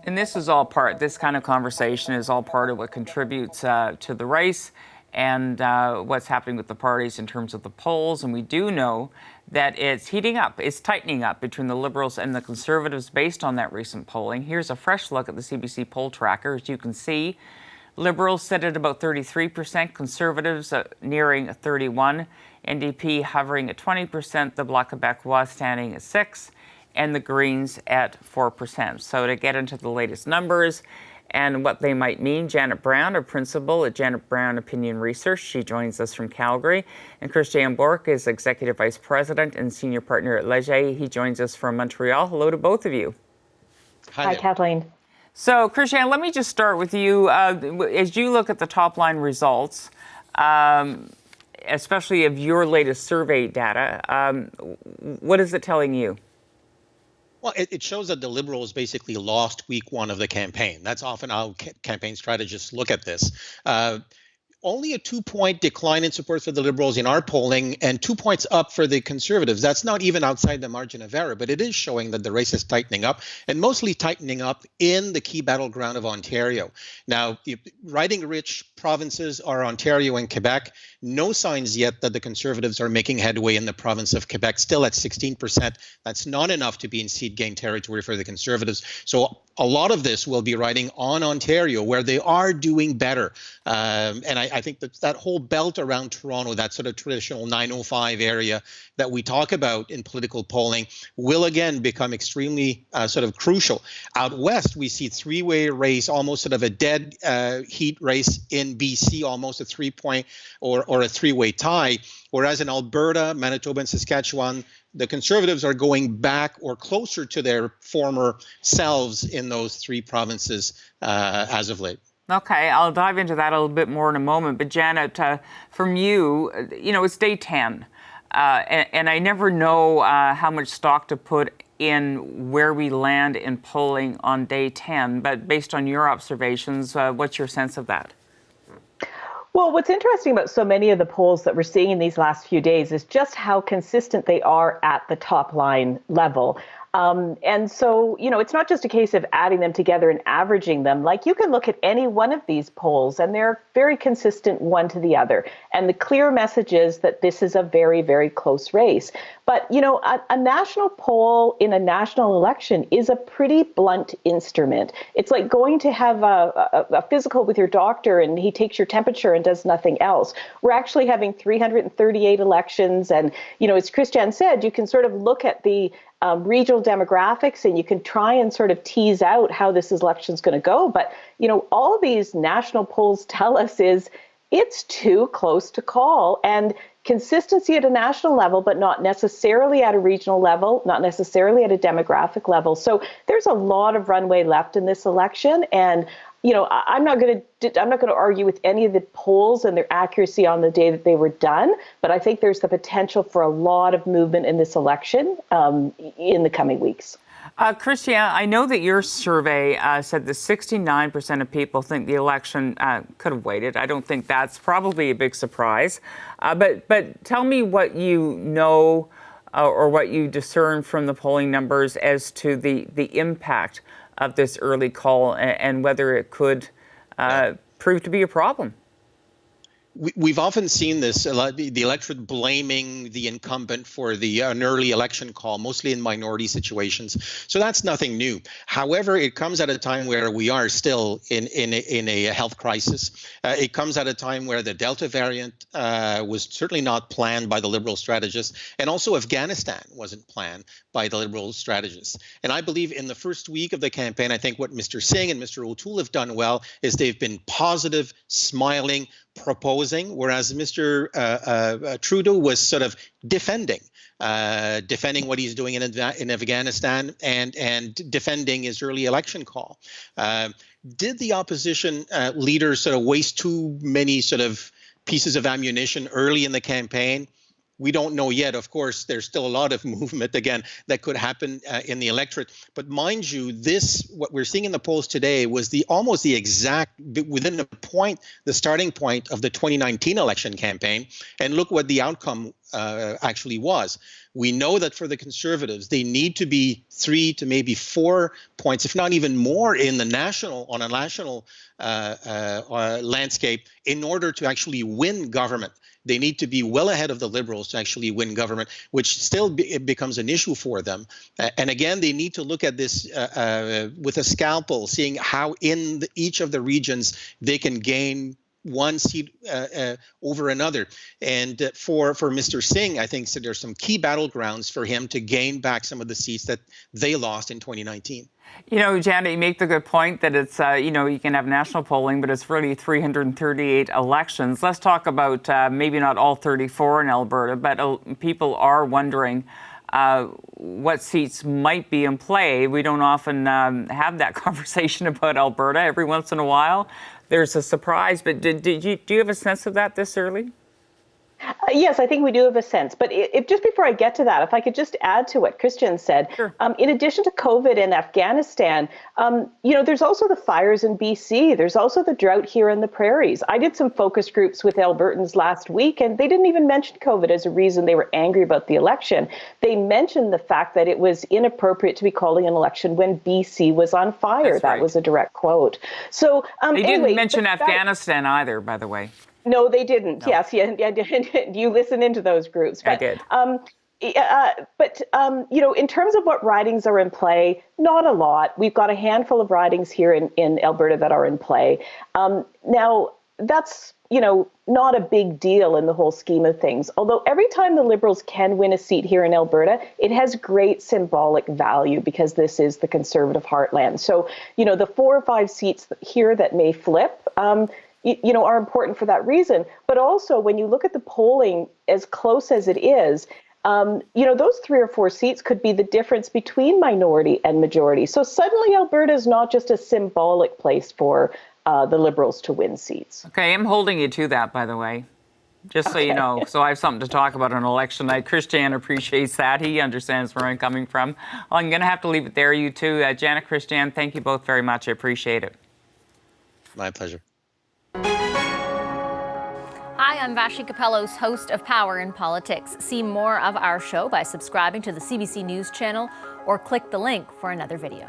And this kind of conversation is all part of what contributes to the race and what's happening with the parties in terms of the polls. And we do know that it's heating up, it's tightening up between the Liberals and the Conservatives based on that recent polling. Here's a fresh look at the CBC poll tracker. As you can see, Liberals sit at about 33%, Conservatives nearing 31%, NDP hovering at 20%, the Bloc Québécois standing at 6%, and the Greens at 4%. So to get into the latest numbers and what they might mean, Janet Brown, a principal at Janet Brown Opinion Research. She joins us from Calgary. And Christian Bourque is Executive Vice President and Senior Partner at Leger. He joins us from Montreal. Hello to both of you. Hi, Kathleen. So, Christian, let me just start with you. As you look at the top-line results, especially of your latest survey data, what is it telling you? Well, it shows that the Liberals basically lost week one of the campaign. That's often how campaign strategists look at this. Only a 2-point decline in support for the Liberals in our polling and 2 points up for the Conservatives. That's not even outside the margin of error, but it is showing that the race is tightening up, and mostly tightening up in the key battleground of Ontario. Now, the riding-rich provinces are Ontario and Quebec. No signs yet that the Conservatives are making headway in the province of Quebec, still at 16%. That's not enough to be in seat gain territory for the Conservatives. So a lot of this will be riding on Ontario, where they are doing better. And I think that whole belt around Toronto, that sort of traditional 905 area that we talk about in political polling, will again become extremely sort of crucial. Out west, we see three-way race, almost sort of a dead heat race in BC, almost a 3-point or a three-way tie. Whereas in Alberta, Manitoba, and Saskatchewan, the Conservatives are going back or closer to their former selves in those three provinces as of late. Okay, I'll dive into that a little bit more in a moment. But Janet, from you, it's day 10. And I never know how much stock to put in where we land in polling on day 10. But based on your observations, what's your sense of that? Well, what's interesting about so many of the polls that we're seeing in these last few days is just how consistent they are at the top line level. And so, it's not just a case of adding them together and averaging them. Like, you can look at any one of these polls and they're very consistent one to the other. And the clear message is that this is a very, very close race. But, a national poll in a national election is a pretty blunt instrument. It's like going to have a physical with your doctor and he takes your temperature and does nothing else. We're actually having 338 elections. And, as Christian said, you can sort of look at the regional demographics, and you can try and sort of tease out how this election is going to go. But, all these national polls tell us is it's too close to call. And consistency at a national level, but not necessarily at a regional level, not necessarily at a demographic level. So there's a lot of runway left in this election. And I'm not going to argue with any of the polls and their accuracy on the day that they were done, but I think there's the potential for a lot of movement in this election in the coming weeks. Christian, I know that your survey said that 69% of people think the election could have waited. I don't think that's probably a big surprise. But tell me what you know or what you discern from the polling numbers as to the impact of this early call and whether it could prove to be a problem. We've often seen this, the electorate blaming the incumbent for an early election call, mostly in minority situations. So that's nothing new. However, it comes at a time where we are still in a health crisis. It comes at a time where the Delta variant was certainly not planned by the Liberal strategists, and also Afghanistan wasn't planned by the Liberal strategists. And I believe in the first week of the campaign, I think what Mr. Singh and Mr. O'Toole have done well is they've been positive, smiling, proposing, whereas Mr. Trudeau was sort of defending what he's doing in Afghanistan and defending his early election call. Did the opposition leaders sort of waste too many sort of pieces of ammunition early in the campaign? We don't know yet. Of course, there's still a lot of movement, again, that could happen in the electorate. But mind you, what we're seeing in the polls today was almost the exact, within the starting point of the 2019 election campaign. And look what the outcome actually was. We know that for the Conservatives, they need to be 3 to maybe 4 points, if not even more, in the national landscape in order to actually win government. They need to be well ahead of the Liberals to actually win government, which still it becomes an issue for them. And again, they need to look at this with a scalpel, seeing how in each of the regions they can gain one seat over another. And for Mr. Singh, I think there's some key battlegrounds for him to gain back some of the seats that they lost in 2019. You know, Janet, you make the good point that it's, you can have national polling, but it's really 338 elections. Let's talk about maybe not all 34 in Alberta, but people are wondering what seats might be in play. We don't often have that conversation about Alberta. Every once in a while, there's a surprise. But do you have a sense of that this early? Yes, I think we do have a sense. But just before I get to that, if I could just add to what Christian said, sure. In addition to COVID and Afghanistan, there's also the fires in BC. There's also the drought here in the prairies. I did some focus groups with Albertans last week, and they didn't even mention COVID as a reason they were angry about the election. They mentioned the fact that it was inappropriate to be calling an election when BC was on fire. That's that right. was a direct quote. So they didn't mention Afghanistan either, by the way. No, they didn't. No. Yes, you listen into those groups. But, I did. In terms of what ridings are in play, not a lot. We've got a handful of ridings here in Alberta that are in play. Now, that's, not a big deal in the whole scheme of things. Although every time the Liberals can win a seat here in Alberta, it has great symbolic value because this is the Conservative heartland. So, the 4 or 5 seats here that may flip, are important for that reason. But also, when you look at the polling as close as it is, those 3 or 4 seats could be the difference between minority and majority. So suddenly Alberta is not just a symbolic place for the Liberals to win seats. Okay, I'm holding you to that, by the way. Just so you know, so I have something to talk about on election night. Christian appreciates that. He understands where I'm coming from. Well, I'm going to have to leave it there, you two. Janet, Christian, thank you both very much. I appreciate it. My pleasure. Hi, I'm Vashi Capellos, host of Power in Politics. See more of our show by subscribing to the CBC News channel or click the link for another video.